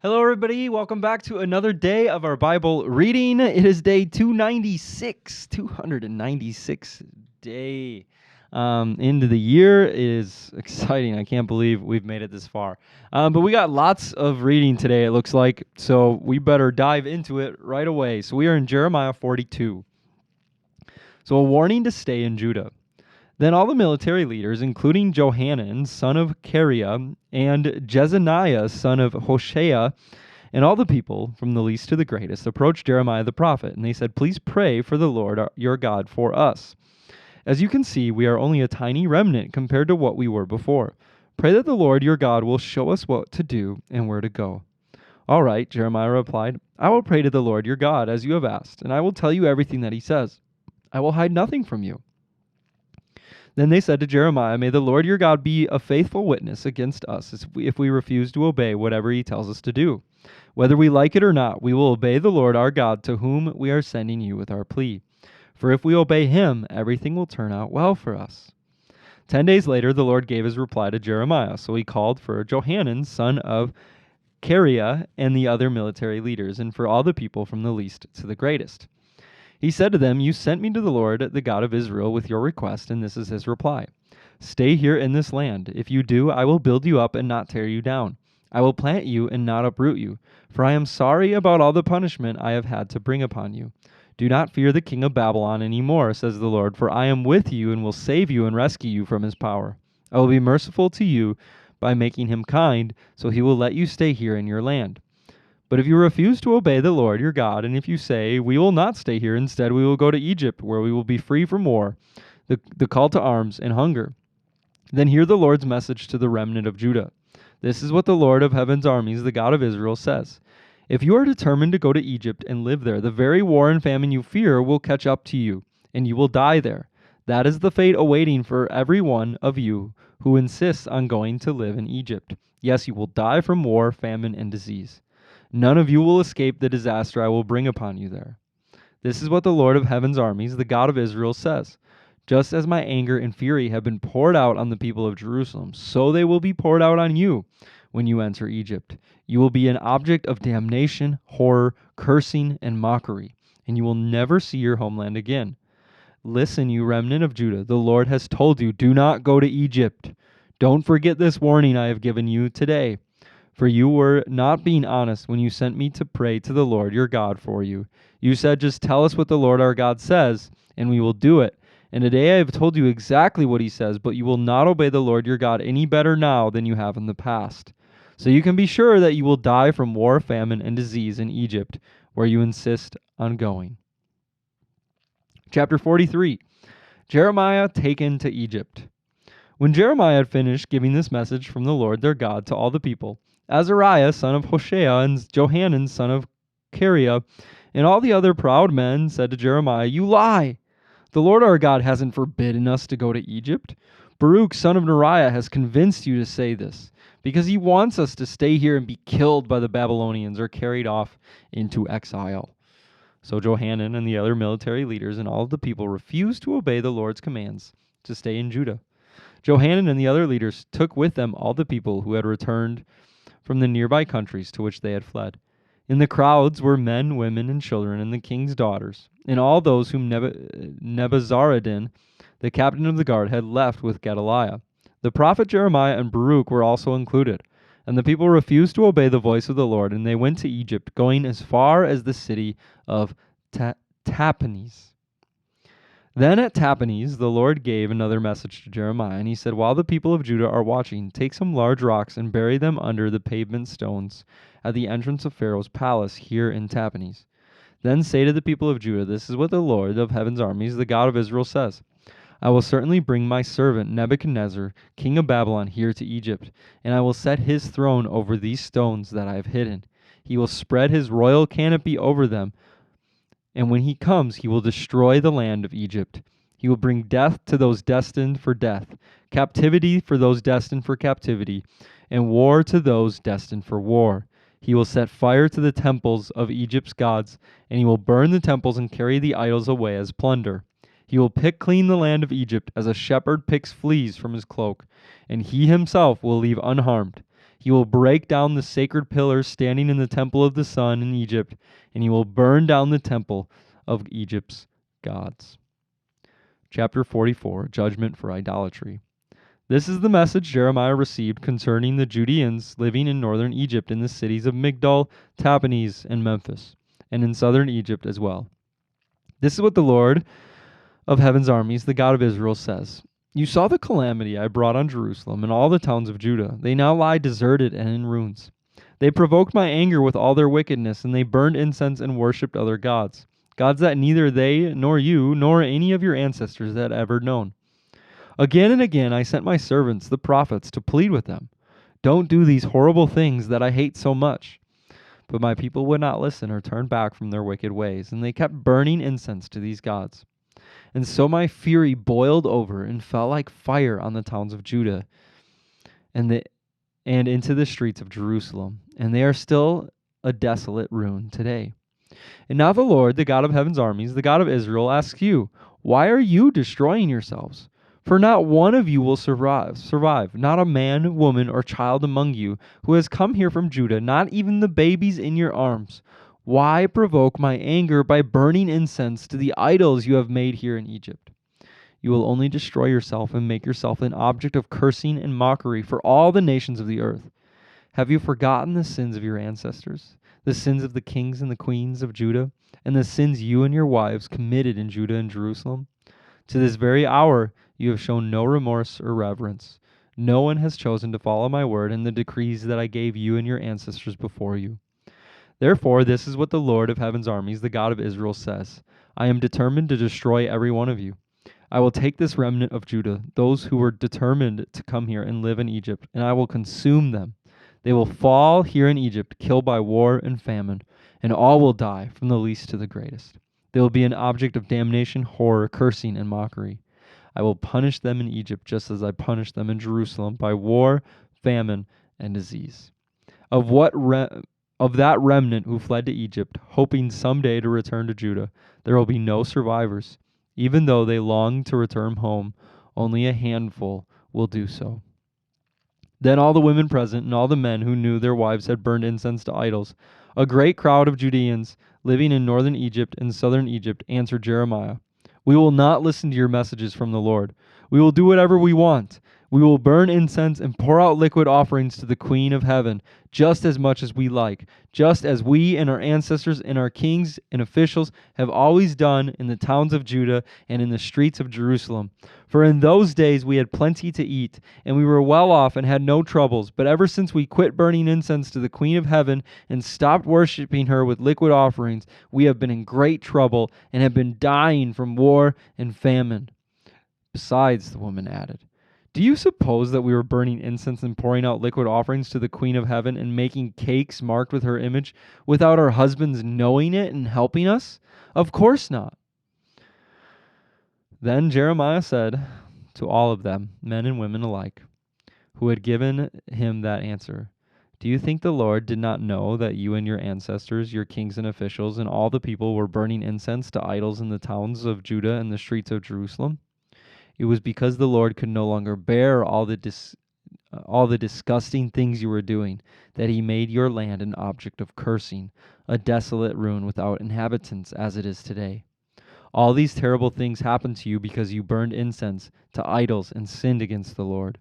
Hello, everybody. Welcome back to another day of our Bible reading. It is day 296 day into the year. It is exciting. I can't believe we've made it this far. But we got lots of reading today, it looks like, so we better dive into it right away. So we are in Jeremiah 42. So a warning to stay in Judah. Then all the military leaders, including Johanan, son of Kareah, and Jezaniah, son of Hoshea, and all the people, from the least to the greatest, approached Jeremiah the prophet, and they said, "Please pray for the Lord your God for us. As you can see, we are only a tiny remnant compared to what we were before. Pray that the Lord your God will show us what to do and where to go." "All right," Jeremiah replied, "I will pray to the Lord your God as you have asked, and I will tell you everything that he says. I will hide nothing from you." Then they said to Jeremiah, "May the Lord your God be a faithful witness against us if we refuse to obey whatever he tells us to do. Whether we like it or not, we will obey the Lord our God to whom we are sending you with our plea. For if we obey him, everything will turn out well for us." 10 days later, the Lord gave his reply to Jeremiah. So he called for Johanan, son of Kareah, and the other military leaders, and for all the people from the least to the greatest. He said to them, "You sent me to the Lord, the God of Israel, with your request, and this is his reply. Stay here in this land. If you do, I will build you up and not tear you down. I will plant you and not uproot you, for I am sorry about all the punishment I have had to bring upon you. Do not fear the king of Babylon any more, says the Lord, for I am with you and will save you and rescue you from his power. I will be merciful to you by making him kind, so he will let you stay here in your land. But if you refuse to obey the Lord your God, and if you say, 'We will not stay here, instead we will go to Egypt, where we will be free from war, the call to arms, and hunger,' then hear the Lord's message to the remnant of Judah. This is what the Lord of heaven's armies, the God of Israel, says. If you are determined to go to Egypt and live there, the very war and famine you fear will catch up to you, and you will die there. That is the fate awaiting for every one of you who insists on going to live in Egypt. Yes, you will die from war, famine, and disease. None of you will escape the disaster I will bring upon you there. This is what the Lord of heaven's armies, the God of Israel, says. Just as my anger and fury have been poured out on the people of Jerusalem, so they will be poured out on you when you enter Egypt. You will be an object of damnation, horror, cursing, and mockery, and you will never see your homeland again. Listen, you remnant of Judah, the Lord has told you, do not go to Egypt. Don't forget this warning I have given you today. For you were not being honest when you sent me to pray to the Lord your God for you. You said, 'Just tell us what the Lord our God says, and we will do it.' And today I have told you exactly what he says, but you will not obey the Lord your God any better now than you have in the past. So you can be sure that you will die from war, famine, and disease in Egypt, where you insist on going." Chapter 43. Jeremiah taken to Egypt. When Jeremiah had finished giving this message from the Lord their God to all the people, Azariah, son of Hoshea, and Johanan, son of Kareah, and all the other proud men said to Jeremiah, "You lie! The Lord our God hasn't forbidden us to go to Egypt. Baruch, son of Neriah, has convinced you to say this, because he wants us to stay here and be killed by the Babylonians or carried off into exile." So Johanan and the other military leaders and all of the people refused to obey the Lord's commands to stay in Judah. Johanan and the other leaders took with them all the people who had returned from the nearby countries to which they had fled. In the crowds were men, women, and children, and the king's daughters, and all those whom Nebuzaradan, the captain of the guard, had left with Gedaliah. The prophet Jeremiah and Baruch were also included. And the people refused to obey the voice of the Lord, and they went to Egypt, going as far as the city of Tahpanhes. Then at Tahpanhes the Lord gave another message to Jeremiah, and he said, "While the people of Judah are watching, take some large rocks and bury them under the pavement stones at the entrance of Pharaoh's palace here in Tahpanhes. Then say to the people of Judah, 'This is what the Lord of heaven's armies, the God of Israel, says. I will certainly bring my servant Nebuchadnezzar, king of Babylon, here to Egypt, and I will set his throne over these stones that I have hidden. He will spread his royal canopy over them, and when he comes, he will destroy the land of Egypt. He will bring death to those destined for death, captivity for those destined for captivity, and war to those destined for war. He will set fire to the temples of Egypt's gods, and he will burn the temples and carry the idols away as plunder. He will pick clean the land of Egypt as a shepherd picks fleas from his cloak, and he himself will leave unharmed. He will break down the sacred pillars standing in the temple of the sun in Egypt, and he will burn down the temple of Egypt's gods. Chapter 44, Judgment for Idolatry. This is the message Jeremiah received concerning the Judeans living in northern Egypt in the cities of Migdol, Tahpanhes, and Memphis, and in southern Egypt as well. This is what the Lord of heaven's armies, the God of Israel, says. You saw the calamity I brought on Jerusalem and all the towns of Judah. They now lie deserted and in ruins. They provoked my anger with all their wickedness, and they burned incense and worshipped other gods, gods that neither they nor you nor any of your ancestors had ever known. Again and again I sent my servants, the prophets, to plead with them. Don't do these horrible things that I hate so much. But my people would not listen or turn back from their wicked ways, and they kept burning incense to these gods. And so my fury boiled over and fell like fire on the towns of Judah and into the streets of Jerusalem, and they are still a desolate ruin today. And now the Lord, the God of heaven's armies, the God of Israel, asks you, why are you destroying yourselves? For not one of you will survive, not a man, woman, or child among you who has come here from Judah, not even the babies in your arms. Why provoke my anger by burning incense to the idols you have made here in Egypt? You will only destroy yourself and make yourself an object of cursing and mockery for all the nations of the earth. Have you forgotten the sins of your ancestors, the sins of the kings and the queens of Judah, and the sins you and your wives committed in Judah and Jerusalem? To this very hour you have shown no remorse or reverence. No one has chosen to follow my word and the decrees that I gave you and your ancestors before you. Therefore, this is what the Lord of heaven's armies, the God of Israel, says. I am determined to destroy every one of you. I will take this remnant of Judah, those who were determined to come here and live in Egypt, and I will consume them. They will fall here in Egypt, killed by war and famine, and all will die, from the least to the greatest. They will be an object of damnation, horror, cursing, and mockery. I will punish them in Egypt just as I punished them in Jerusalem by war, famine, and disease. Of that remnant who fled to Egypt, hoping someday to return to Judah, there will be no survivors. Even though they long to return home, only a handful will do so. Then all the women present and all the men who knew their wives had burned incense to idols, a great crowd of Judeans living in northern Egypt and southern Egypt, answered Jeremiah, We will not listen to your messages from the Lord. We will do whatever we want. We will burn incense and pour out liquid offerings to the Queen of Heaven, just as much as we like, just as we and our ancestors and our kings and officials have always done in the towns of Judah and in the streets of Jerusalem. For in those days we had plenty to eat, and we were well off and had no troubles. But ever since we quit burning incense to the Queen of Heaven and stopped worshiping her with liquid offerings, we have been in great trouble and have been dying from war and famine. Besides, the woman added, do you suppose that we were burning incense and pouring out liquid offerings to the Queen of Heaven and making cakes marked with her image without our husbands knowing it and helping us? Of course not. Then Jeremiah said to all of them, men and women alike, who had given him that answer, do you think the Lord did not know that you and your ancestors, your kings and officials, and all the people were burning incense to idols in the towns of Judah and the streets of Jerusalem? It was because the Lord could no longer bear all the disgusting things you were doing that he made your land an object of cursing, a desolate ruin without inhabitants as it is today. All these terrible things happened to you because you burned incense to idols and sinned against the Lord.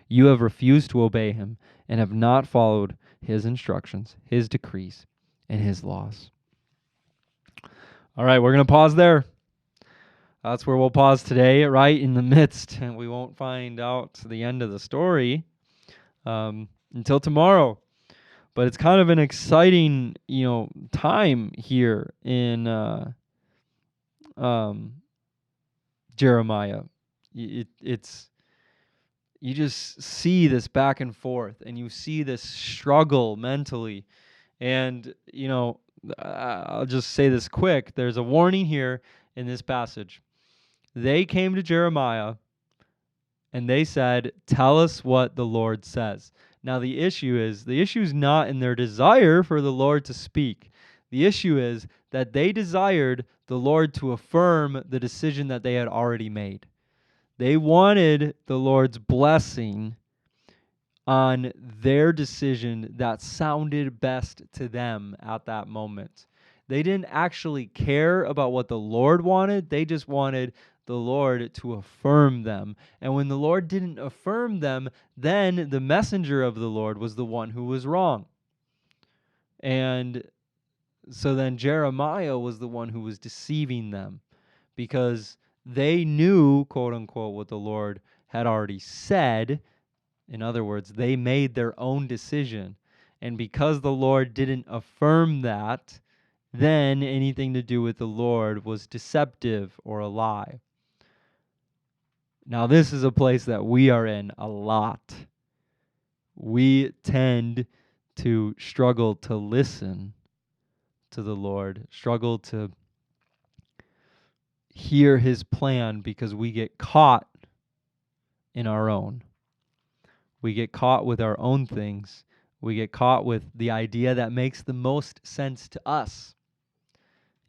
You have refused to obey him and have not followed his instructions, his decrees, and his laws. All right, we're going to pause there. That's where we'll pause today, right in the midst, and we won't find out the end of the story until tomorrow. But it's kind of an exciting, time here in Jeremiah. It's you just see this back and forth, and you see this struggle mentally, and I'll just say this quick. There's a warning here in this passage. They came to Jeremiah and they said, tell us what the Lord says. Now the issue is not in their desire for the Lord to speak. The issue is that they desired the Lord to affirm the decision that they had already made. They wanted the Lord's blessing on their decision that sounded best to them at that moment. They didn't actually care about what the Lord wanted. They just wanted the Lord to affirm them. And when the Lord didn't affirm them, then the messenger of the Lord was the one who was wrong. And so then Jeremiah was the one who was deceiving them, because they knew, quote unquote, what the Lord had already said. In other words, they made their own decision. And because the Lord didn't affirm that, then anything to do with the Lord was deceptive or a lie. Now, this is a place that we are in a lot. We tend to struggle to listen to the Lord, struggle to hear his plan, because we get caught in our own. We get caught with our own things. We get caught with the idea that makes the most sense to us.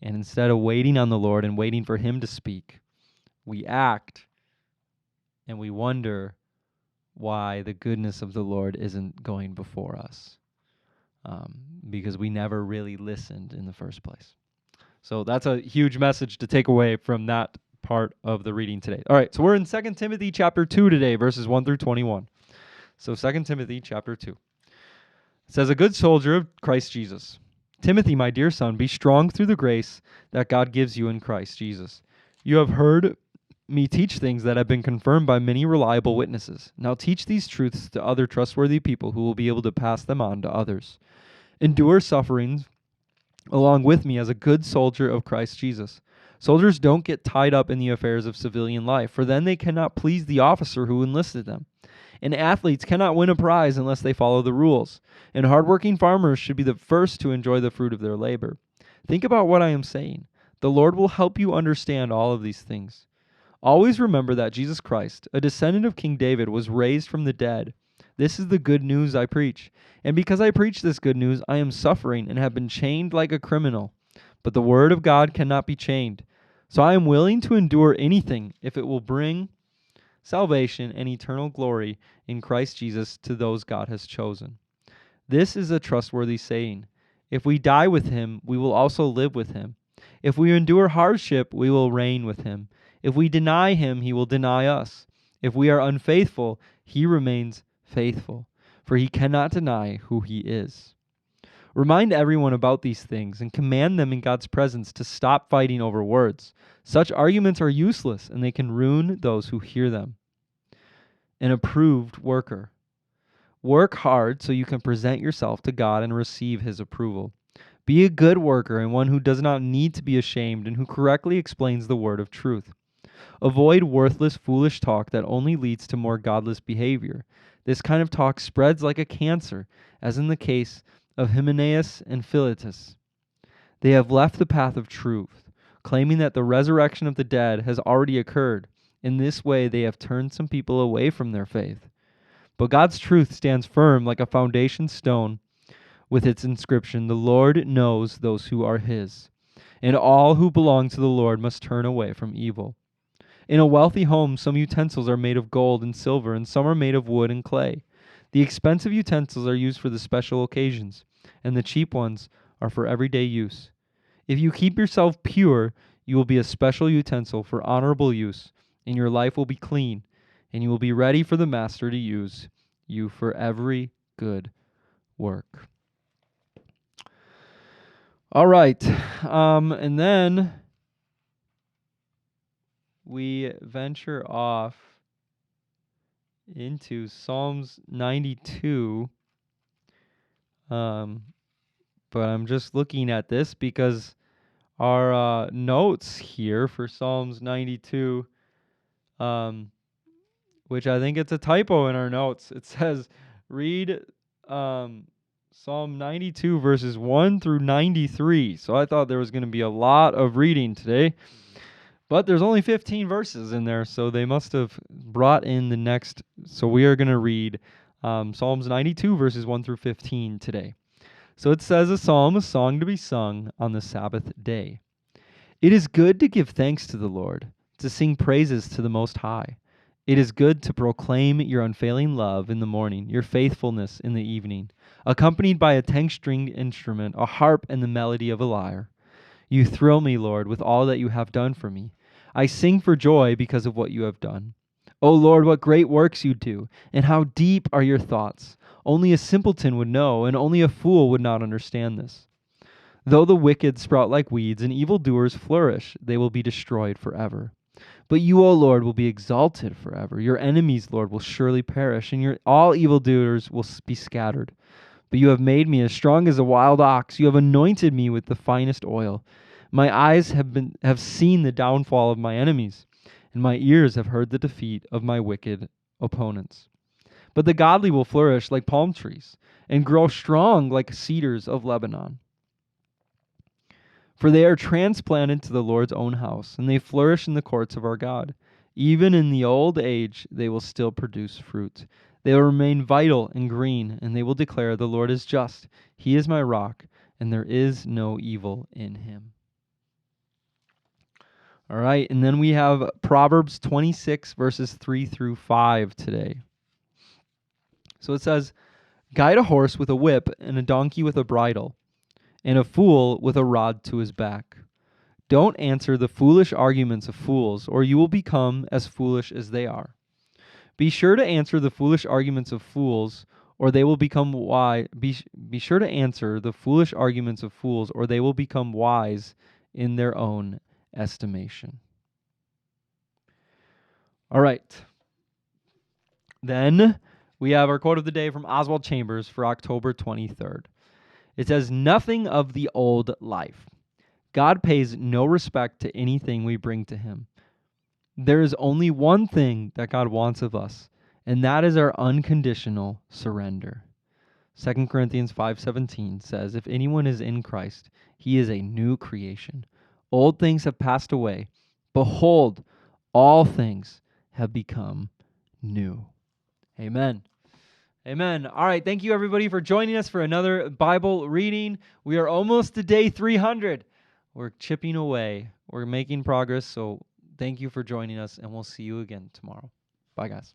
And instead of waiting on the Lord and waiting for him to speak, we act and we wonder why the goodness of the Lord isn't going before us, because we never really listened in the first place. So that's a huge message to take away from that part of the reading today. All right, so we're in 2 Timothy chapter 2 today, verses 1 through 21. So 2 Timothy chapter 2. It says, "A good soldier of Christ Jesus. Timothy, my dear son, be strong through the grace that God gives you in Christ Jesus. You have heard me teach things that have been confirmed by many reliable witnesses. Now teach these truths to other trustworthy people who will be able to pass them on to others. Endure sufferings along with me as a good soldier of Christ Jesus. Soldiers don't get tied up in the affairs of civilian life, for then they cannot please the officer who enlisted them. And athletes cannot win a prize unless they follow the rules. And hardworking farmers should be the first to enjoy the fruit of their labor. Think about what I am saying. The Lord will help you understand all of these things. Always remember that Jesus Christ, a descendant of King David, was raised from the dead. This is the good news I preach. And because I preach this good news, I am suffering and have been chained like a criminal. But the word of God cannot be chained. So I am willing to endure anything if it will bring salvation and eternal glory in Christ Jesus to those God has chosen. This is a trustworthy saying. If we die with him, we will also live with him. If we endure hardship, we will reign with him. If we deny him, he will deny us. If we are unfaithful, he remains faithful, for he cannot deny who he is. Remind everyone about these things and command them in God's presence to stop fighting over words. Such arguments are useless, and they can ruin those who hear them. An approved worker. Work hard so you can present yourself to God and receive his approval. Be a good worker and one who does not need to be ashamed and who correctly explains the word of truth. Avoid worthless, foolish talk that only leads to more godless behavior. This kind of talk spreads like a cancer, as in the case of Hymenaeus and Philetus. They have left the path of truth, claiming that the resurrection of the dead has already occurred. In this way, they have turned some people away from their faith. But God's truth stands firm like a foundation stone with its inscription, "The Lord knows those who are his," and all who belong to the Lord must turn away from evil. In a wealthy home, some utensils are made of gold and silver, and some are made of wood and clay. The expensive utensils are used for the special occasions, and the cheap ones are for everyday use. If you keep yourself pure, you will be a special utensil for honorable use, and your life will be clean, and you will be ready for the master to use you for every good work. All right, and then we venture off into Psalms 92. But I'm just looking at this because our notes here for Psalms 92, which I think it's a typo in our notes. It says, read Psalm 92 verses 1 through 93. So I thought there was going to be a lot of reading today. But there's only 15 verses in there, so they must have brought in the next. So we are going to read Psalms 92 verses 1 through 15 today. So it says, a psalm, a song to be sung on the Sabbath day. It is good to give thanks to the Lord, to sing praises to the Most High. It is good to proclaim your unfailing love in the morning, your faithfulness in the evening, accompanied by a 10-stringed instrument, a harp, and the melody of a lyre. You thrill me, Lord, with all that you have done for me. I sing for joy because of what you have done. O Lord, what great works you do, and how deep are your thoughts. Only a simpleton would know, and only a fool would not understand this. Though the wicked sprout like weeds and evildoers flourish, they will be destroyed forever. But you, O Lord, will be exalted forever. Your enemies, Lord, will surely perish, and all evildoers will be scattered. But you have made me as strong as a wild ox. You have anointed me with the finest oil. My eyes have seen the downfall of my enemies, and my ears have heard the defeat of my wicked opponents. But the godly will flourish like palm trees and grow strong like cedars of Lebanon. For they are transplanted to the Lord's own house, and they flourish in the courts of our God. Even in the old age, they will still produce fruit. They will remain vital and green, and they will declare, the Lord is just. He is my rock, and there is no evil in him. All right, and then we have Proverbs 26, verses 3 through 5 today. So it says, guide a horse with a whip and a donkey with a bridle, and a fool with a rod to his back. Don't answer the foolish arguments of fools, or you will become as foolish as they are. Be sure to answer the foolish arguments of fools, or they will become wise. Be sure to answer the foolish arguments of fools, or they will become wise in their own estimation. All right. Then we have our quote of the day from Oswald Chambers for October 23rd. It says, nothing of the old life. God pays no respect to anything we bring to him. There is only one thing that God wants of us, and that is our unconditional surrender. 2 Corinthians 5:17 says, if anyone is in Christ, he is a new creation. Old things have passed away. Behold, all things have become new. Amen. Amen. All right. Thank you, everybody, for joining us for another Bible reading. We are almost to day 300. We're chipping away. We're making progress. So thank you for joining us, and we'll see you again tomorrow. Bye, guys.